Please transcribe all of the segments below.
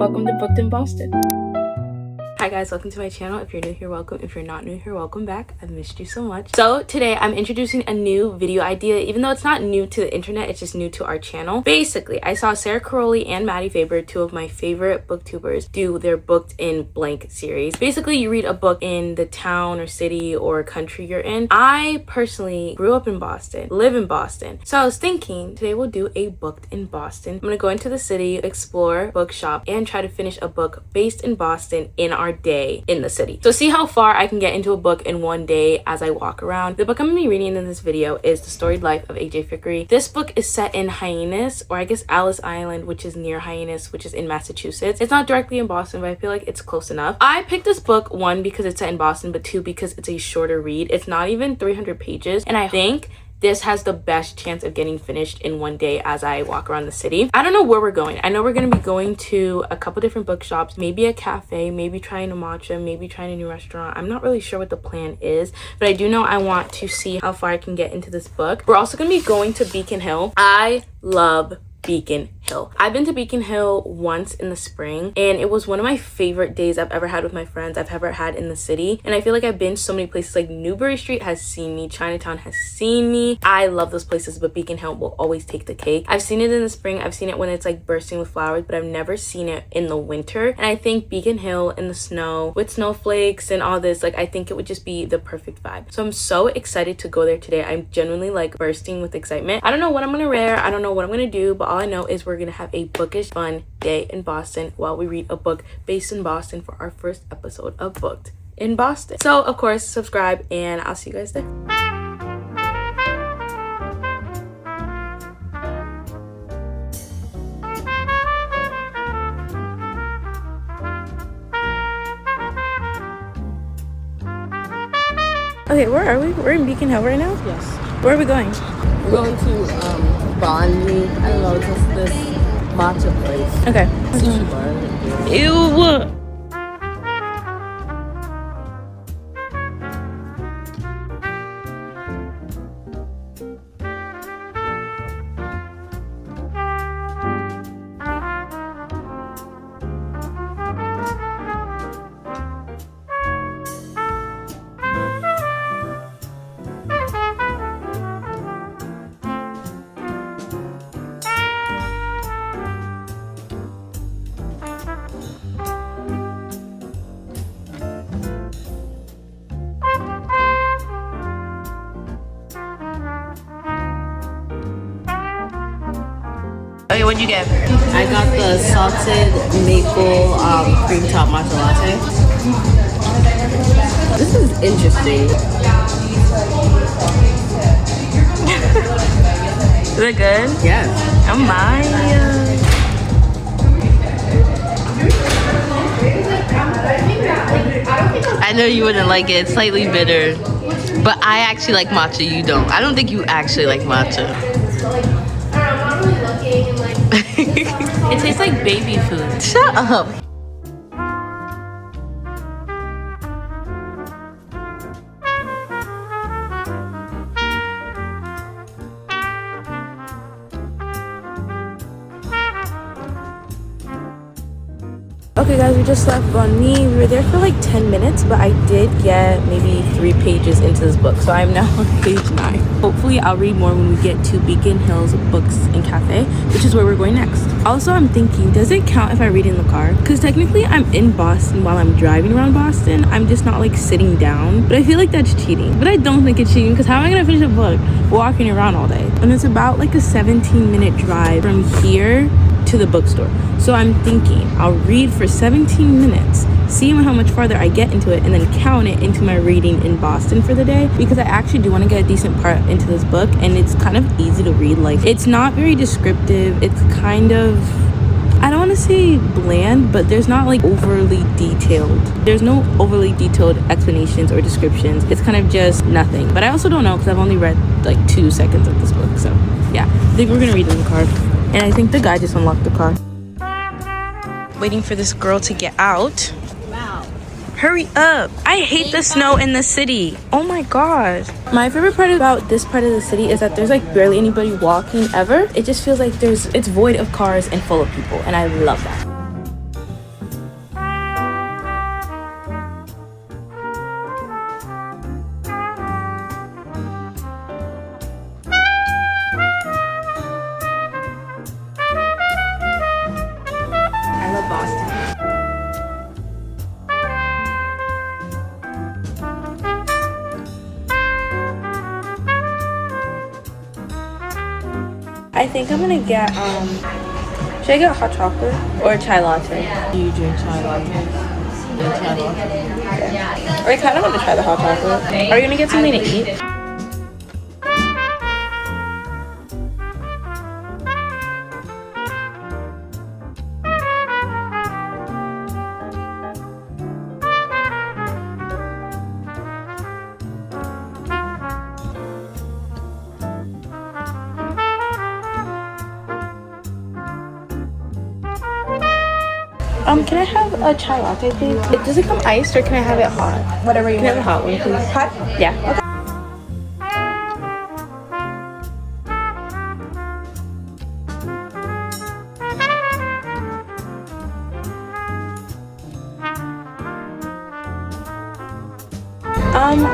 Welcome to Booked in Boston. Hi guys, welcome to my channel. If you're new here, welcome. If you're not new here, welcome back. I've missed you so much. So today I'm introducing a new video idea, even though it's not new to the internet, it's just new to our channel. Basically, I saw Sarah Caroli and Maddie Faber, two of my favorite booktubers, do their Booked in Blank series. Basically, you read a book in the town or city or country you're in. I personally grew up in Boston, live in Boston. So I was thinking today we'll do a Booked in Boston. I'm gonna go into the city, explore, bookshop, and try to finish a book based in Boston in our day in the city. So see how far I can get into a book in one day as I walk around. The book I'm gonna be reading in this video is The Storied Life of A.J. Fikry. This book is set in Hyannis, or I guess Ellis Island, which is near Hyannis, which is in Massachusetts. It's not directly in Boston, but I feel like it's close enough. I picked this book, one, because it's set in Boston, but two, because it's a shorter read. It's not even 300 pages, and I think this has the best chance of getting finished in one day as I walk around the city. I don't know where we're going. I know we're going to be going to a couple different bookshops, maybe a cafe, maybe trying a matcha, maybe trying a new restaurant. I'm not really sure what the plan is, but I do know I want to see how far I can get into this book. We're also going to be going to Beacon Hill. I love Beacon Hill. I've been to Beacon Hill once in the spring, and it was one of my favorite days I've ever had with my friends, I've ever had in the city. And I feel like I've been so many places. Like Newbury Street has seen me, Chinatown has seen me. I love those places, but Beacon Hill will always take the cake. I've seen it in the spring, I've seen it when it's like bursting with flowers, but I've never seen it in the winter. And I think Beacon Hill in the snow with snowflakes and all this, like I think it would just be the perfect vibe. So I'm so excited to go there today. I'm genuinely like bursting with excitement. I don't know what I'm gonna wear, I don't know what I'm gonna do, but all I know is we're gonna have a bookish fun day in Boston while we read a book based in Boston for our first episode of Booked in Boston. So of course, subscribe and I'll see you guys there. Okay, where are we? We're in Beacon Hill right now? Yes. Where are we going? We're going to Bonnie. I don't know, just this matcha place. Okay. Sushi bar. Ew. Okay, what'd you get? I got the salted maple cream top matcha latte. This is interesting. Is it good? Yes. Oh my. I know you wouldn't like it. It's slightly bitter. But I actually like matcha. You don't. I don't think you actually like matcha. It tastes like baby food. Shut up. Okay guys, we just left Bonnie. We were there for like 10 minutes, but I did get maybe 3 pages into this book, so I'm now on page 9. Hopefully I'll read more when we get to Beacon Hill's Books and Cafe, which is where we're going next. Also, I'm thinking, does it count if I read in the car? Because technically I'm in Boston while I'm driving around Boston. I'm just not like sitting down, but I feel like that's cheating. But I don't think it's cheating, because how am I gonna finish a book walking around all day? And it's about like a 17-minute drive from here to the bookstore. So I'm thinking I'll read for 17 minutes, see how much farther I get into it, and then count it into my reading in Boston for the day, because I actually do want to get a decent part into this book, and it's kind of easy to read. Like, it's not very descriptive. It's kind of, I don't want to say bland, but there's not like overly detailed. There's no overly detailed explanations or descriptions. It's kind of just nothing. But I also don't know, because I've only read like 2 seconds of this book. So yeah, I think we're gonna read in the car. And I think the guy just unlocked the car. Waiting for this girl to get out. Wow. Hurry up. I hate the snow in the city. Oh my god. My favorite part about this part of the city is that there's like barely anybody walking ever. It just feels like it's void of cars and full of people, and I love that. I think I'm gonna get should I get hot chocolate or chai latte? Do you drink chai latte? Or I kind of want to try the hot chocolate. Are you gonna get something to eat? Can I have a chai latte, please? Does it come iced or can I have it hot? Whatever you want. Can I have a hot one, please? Hot? Yeah. Okay.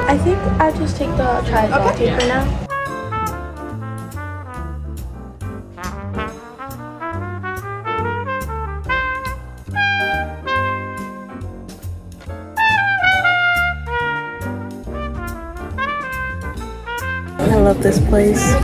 I think I'll just take the chai latte for now. I love this place.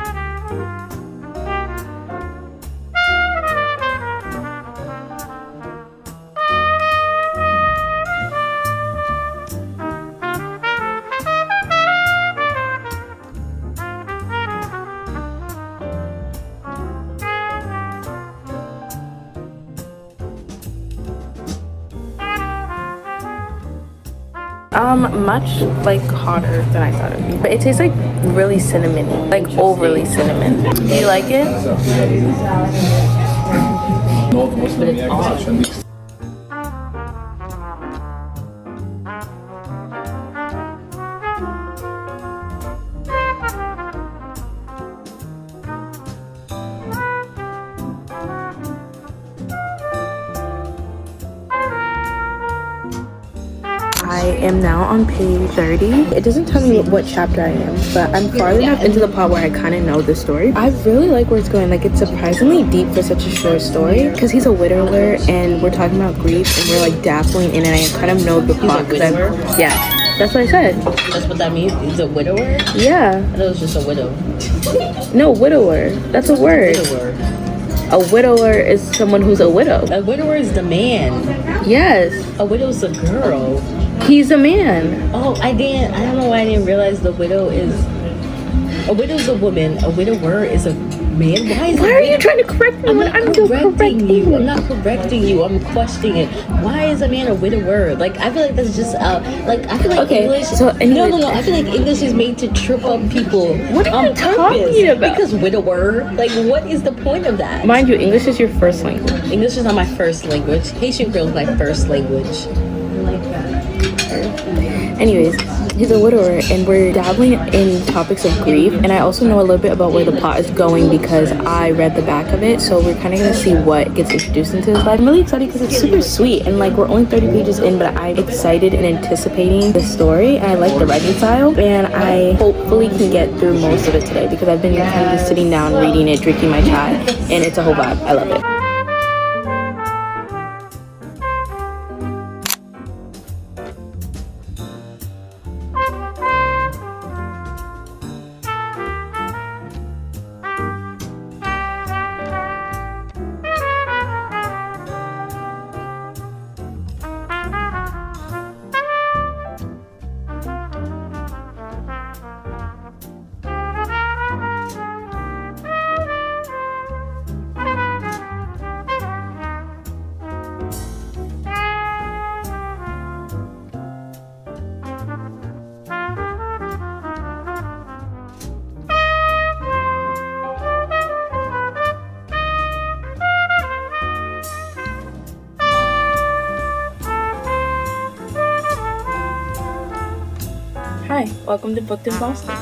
Much like hotter than I thought it would be. But it tastes like really cinnamony, like overly cinnamon. Do you like it? But it's off. I am now on page 30. It doesn't tell me what chapter I am, but I'm far enough into the plot where I kind of know the story. I really like where it's going. Like, it's surprisingly deep for such a short story because he's a widower and we're talking about grief and we're like dabbling in it. I kind of know the plot. Yeah, that's what I said. That's what that means? He's a widower? Yeah. I thought it was just a widow. No, widower. That's a word. Widower. A widower is someone who's a widow. A widower is the man. Yes. A widow's a girl. He's a man. Oh, I don't know why I didn't realize the widow is... A widow's a woman. A widower is a man. Why are you trying to correct me when I'm still correcting you? I'm not correcting you. I'm questioning it. Why is a man a widower? Like, I feel like that's just like, I feel like English. So anyway, no. I feel like English is made to trip up people. What are you talking about? Because widower. Like, what is the point of that? Mind you, English is your first language. English is not my first language. Haitian Creole is my first language. I like that. Anyways, he's a widower and we're dabbling in topics of grief, and I also know a little bit about where the plot is going because I read the back of it, so we're kind of gonna see what gets introduced into his life. I'm really excited because it's super sweet, and like, we're only 30 pages in, but I'm excited and anticipating the story, and I like the writing style, and I hopefully can get through most of it today because I've been kind of just sitting down reading it, drinking my chai, and it's a whole vibe. I love it. Hi, welcome to Booked in Boston.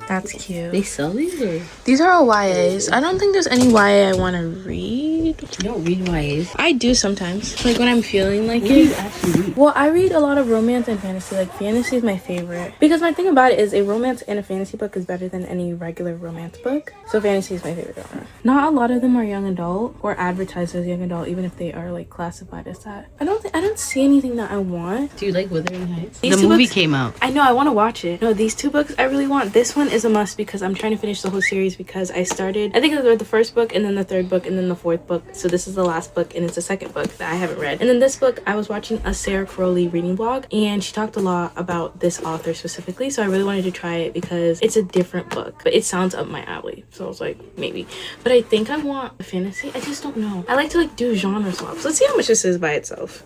That's cute. They sell these or? These are all YAs. I don't think there's any YA I want to read. You don't read YAs? I do sometimes, like when I'm feeling like What do you it. actually read? Well, I read a lot of romance and fantasy. Like fantasy is my favorite because my thing about it is a romance and a fantasy book is better than any regular romance book. So fantasy is my favorite genre. Not a lot of them are young adult or advertised as young adult, even if they are like classified as that. I don't see anything that I want. Do you like Wuthering Heights? The These two movie books- came out. I know, I want to watch it. No, these two books I really want. This one is a must because I'm trying to finish the whole series because I think I read the first book and then the third book and then the fourth book. So this is the last book and it's the second book that I haven't read. And then this book, I was watching a Sarah Crowley reading blog and she talked a lot about this author specifically. So I really wanted to try it because it's a different book, but it sounds up my alley. So I was like, maybe. But I think I want fantasy. I just don't know. I like to like do genre swaps. Let's see how much this is by itself.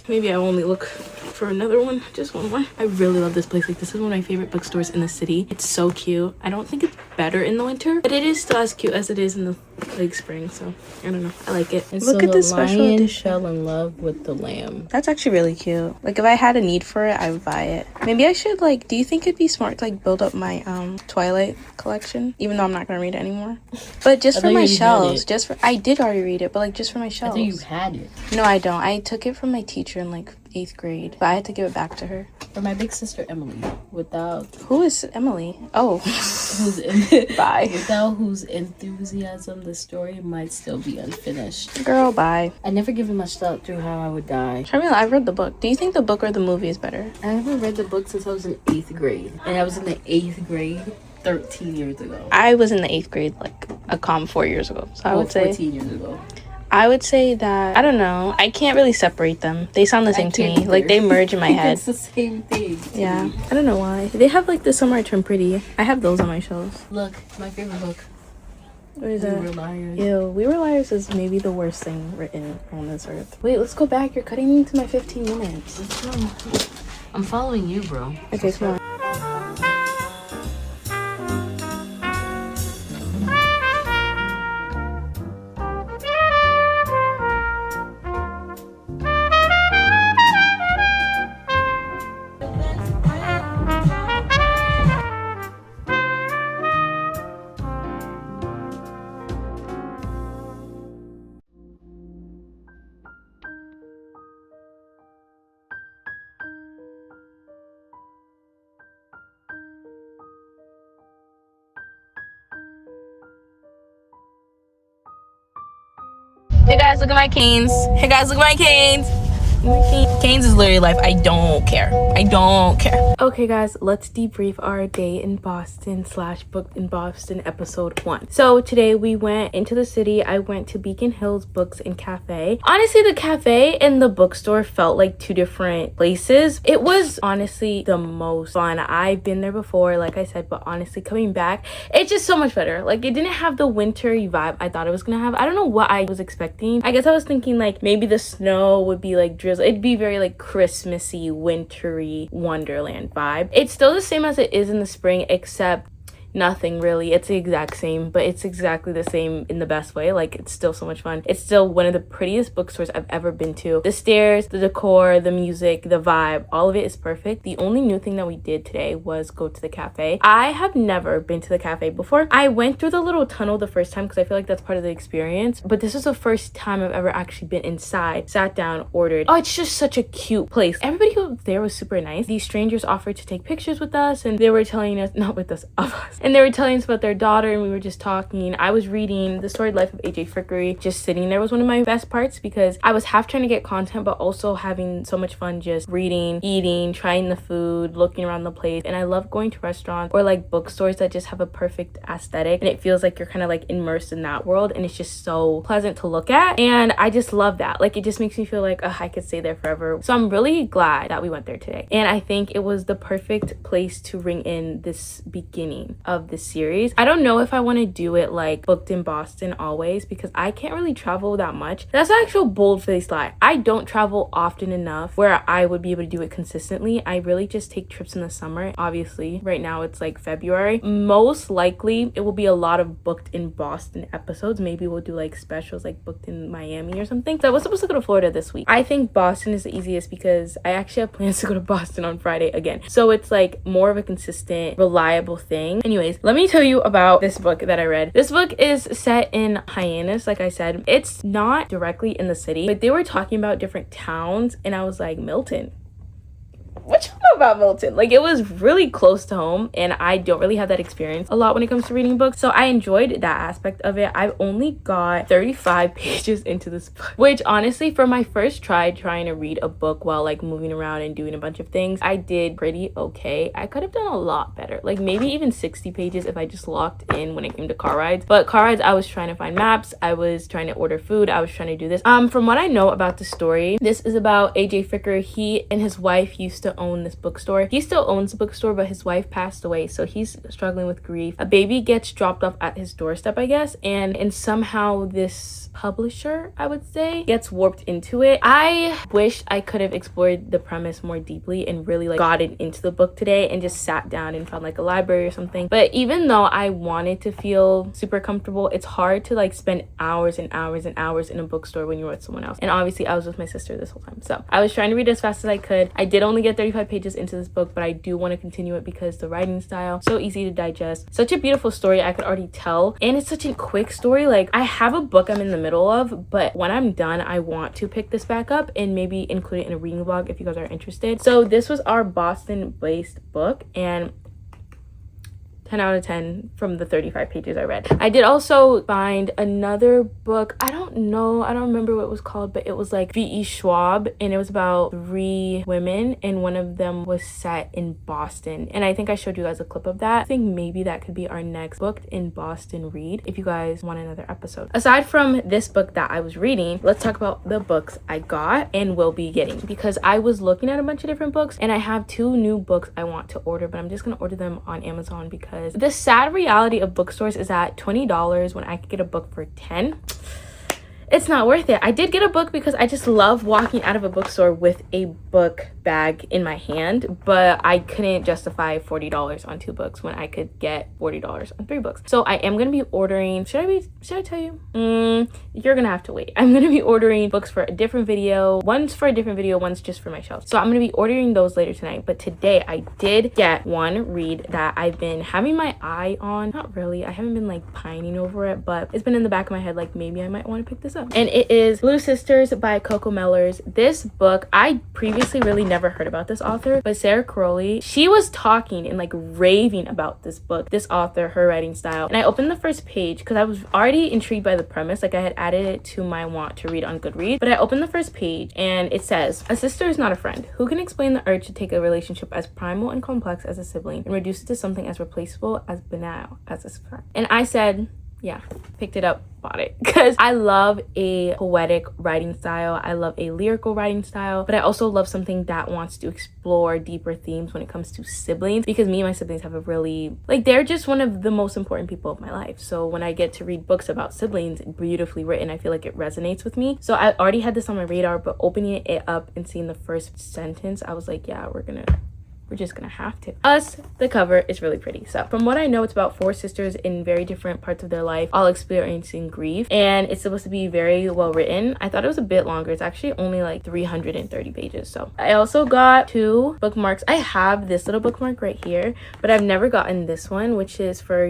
Maybe I only look for another one, just one more. I really love this place. Like, this is one of my favorite bookstores in the city. It's so cute. I don't think it's better in the winter, but it is still as cute as it is in the like spring. So I don't know, I like it. And Look so at this special lion edition. fell in love with the lamb. That's actually really cute. Like, if I had a need for it, I would buy it. Maybe I should like, do you think it'd be smart to like build up my Twilight collection, even though I'm not gonna read it anymore? But just I for thought my you already had shelves, it. I did already read it, but like just for my I shelves. thought you had it. No, I don't. I took it from my teacher in like 8th grade, but I had to give it back to her. For my big sister Emily, without Who is Emily? Oh, who's in bye. without whose enthusiasm the story might still be unfinished. Girl, bye. I never given much thought through how I would die. Sharmila, I read the book. Do you think the book or the movie is better? I haven't read the book since I was in 8th grade, and I was in the 8th grade 13 years ago. I was in the 8th grade like a calm 4 years ago. So I would say 14 years ago. I would say that I don't know. I can't really separate them. They sound the same to me. can't Like they either. merge in my head. It's the same thing. to Yeah. me. I don't know why. They have like the Summer I Turn Pretty. I have those on my shelves. Look, my favorite book. What is We that? Were Liars. Ew, We Were Liars is maybe the worst thing written on this earth. Wait, let's go back. You're cutting me into my 15 minutes. Let's go. I'm following you, bro. Okay, come on. Hey guys, look at my canes. Hey guys, look at my canes. Canes is literally life. I don't care. I don't care. Okay guys, let's debrief our day in Boston / booked in Boston episode 1. So today we went into the city. I went to Beacon Hills Books and Cafe. Honestly, the cafe and the bookstore felt like two different places. It was honestly the most fun. I've been there before, like I said, but honestly coming back, it's just so much better. Like it didn't have the wintry vibe I thought it was gonna have. I don't know what I was expecting. I guess I was thinking like maybe the snow would be like drizzle. It'd be very like Christmassy, wintry Wonderland vibe. It's still the same as it is in the spring, except nothing really. It's the exact same, but it's exactly the same in the best way. Like it's still so much fun. It's still one of the prettiest bookstores I've ever been to. The stairs, the decor, the music, the vibe, all of it is perfect. The only new thing that we did today was go to the cafe. I have never been to the cafe before. I went through the little tunnel the first time because I feel like that's part of the experience, but this is the first time I've ever actually been inside, sat down, ordered. Oh, it's just such a cute place. Everybody who there was super nice. These strangers offered to take pictures with us and they were telling us, not with us, of us, and they were telling us about their daughter and we were just talking. I was reading The Storied Life of AJ Frickery. Just sitting there was one of my best parts because I was half trying to get content but also having so much fun just reading, eating, trying the food, looking around the place. And I love going to restaurants or like bookstores that just have a perfect aesthetic and it feels like you're kind of like immersed in that world and it's just so pleasant to look at. And I just love that. Like it just makes me feel like I could stay there forever. So I'm really glad that we went there today. And I think it was the perfect place to ring in this beginning of this series. I don't know if I want to do it like booked in Boston always because I can't really travel that much. That's an actual bold-faced lie. I don't travel often enough where I would be able to do it consistently. I really just take trips in the summer. Obviously, right now it's like February. Most likely it will be a lot of booked in Boston episodes. Maybe we'll do like specials like booked in Miami or something. So I was supposed to go to Florida this week. I think Boston is the easiest because I actually have plans to go to Boston on Friday again. So it's like more of a consistent, reliable thing and you anyways, let me tell you about this book that I read. This book is set in Hyannis, like I said. It's not directly in the city, but they were talking about different towns, and I was like, Milton? What you know about Milton? Like, it was really close to home, and I don't really have that experience a lot when it comes to reading books, so I enjoyed that aspect of it. I've only got 35 pages into this book, which honestly, for my first try trying to read a book while like moving around and doing a bunch of things, I did pretty okay. I could have done a lot better, like maybe even 60 pages if I just locked in when it came to car rides. But car rides, I was trying to find maps, I was trying to order food, I was trying to do this. From what I know about the story, this is about AJ Ficker. He and his wife used to own this bookstore. He still owns the bookstore, but his wife passed away, so he's struggling with grief. A baby gets dropped off at his doorstep, I guess, and somehow this publisher, I would say, gets warped into it. I wish I could have explored the premise more deeply and really like gotten into the book today and just sat down and found like a library or something. But even though I wanted to feel super comfortable, it's hard to like spend hours and hours and hours in a bookstore when you're with someone else. And obviously I was with my sister this whole time, so I was trying to read as fast as I could. I did only get 35 pages into this book, but I do want to continue it because the writing style so easy to digest, such a beautiful story, I could already tell, and it's such a quick story. Like, I have a book I'm in the middle of, but when I'm done I want to pick this back up and maybe include it in a reading vlog if you guys are interested. So this was our Boston based book, and 10 out of 10 from the 35 pages I read. I did also find another book. I don't remember what it was called, but it was like V.E. Schwab, and it was about 3 women, and one of them was set in Boston. And I think I showed you guys a clip of that. I think maybe that could be our next booked in Boston read if you guys want another episode. Aside from this book that I was reading, let's talk about the books I got and will be getting, because I was looking at a bunch of different books and I have 2 new books I want to order, but I'm just gonna order them on Amazon because the sad reality of bookstores is that $20 when I could get a book for $10, it's not worth it. I did get a book because I just love walking out of a bookstore with a book bag in my hand, but I couldn't justify $40 on 2 books when I could get $40 on 3 books. So I am going to be ordering, should I tell you? You're going to have to wait. I'm going to be ordering books for a different video. One's for a different video, one's just for my shelf. So I'm going to be ordering those later tonight. But today I did get one read that I've been having my eye on. Not really. I haven't been like pining over it, but it's been in the back of my head like maybe I might want to pick this up. And it is Blue Sisters by Coco Mellors. This book, I previously really never heard about this author, but Sarah Crowley, she was talking and like raving about this book, this author, her writing style. And I opened the first page because I was already intrigued by the premise. Like, I had added it to my want to read on Goodreads, but I opened the first page and it says, a sister is not a friend. Who can explain the urge to take a relationship as primal and complex as a sibling and reduce it to something as replaceable, as banal as a friend? And I said, yeah, picked it up, bought it, because I love a poetic writing style. I love a lyrical writing style, but I also love something that wants to explore deeper themes when it comes to siblings, because me and my siblings have a really, like, they're just one of the most important people of my life. So when I get to read books about siblings, beautifully written, I feel like it resonates with me. So I already had this on my radar, but opening it up and seeing the first sentence, I was like, yeah, we're just gonna have to. The cover is really pretty. So from what I know, it's about 4 sisters in very different parts of their life, all experiencing grief, and it's supposed to be very well written. I thought it was a bit longer. It's actually only like 330 pages. So I also got 2 bookmarks. I have this little bookmark right here, but I've never gotten this one, which is for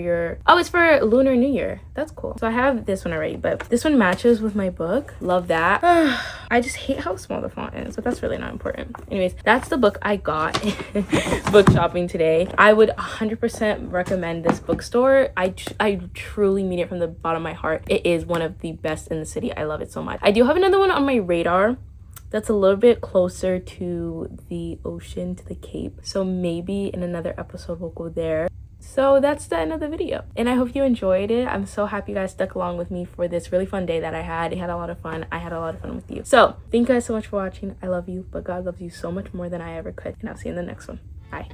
it's for Lunar New Year. That's cool. So I have this one already, but this one matches with my book. Love that. I just hate how small the font is, but that's really not important. Anyways, that's the book I got book shopping today. I would 100% recommend this bookstore. I truly mean it from the bottom of my heart. It is one of the best in the city. I love it so much. I do have another one on my radar that's a little bit closer to the ocean, to the Cape, so maybe in another episode we'll go there. So that's the end of the video, and I hope you enjoyed it. I'm so happy you guys stuck along with me for this really fun day that I had. It had a lot of fun. I had a lot of fun with you. So thank you guys so much for watching. I love you, but God loves you so much more than I ever could, and I'll see you in the next one. Bye.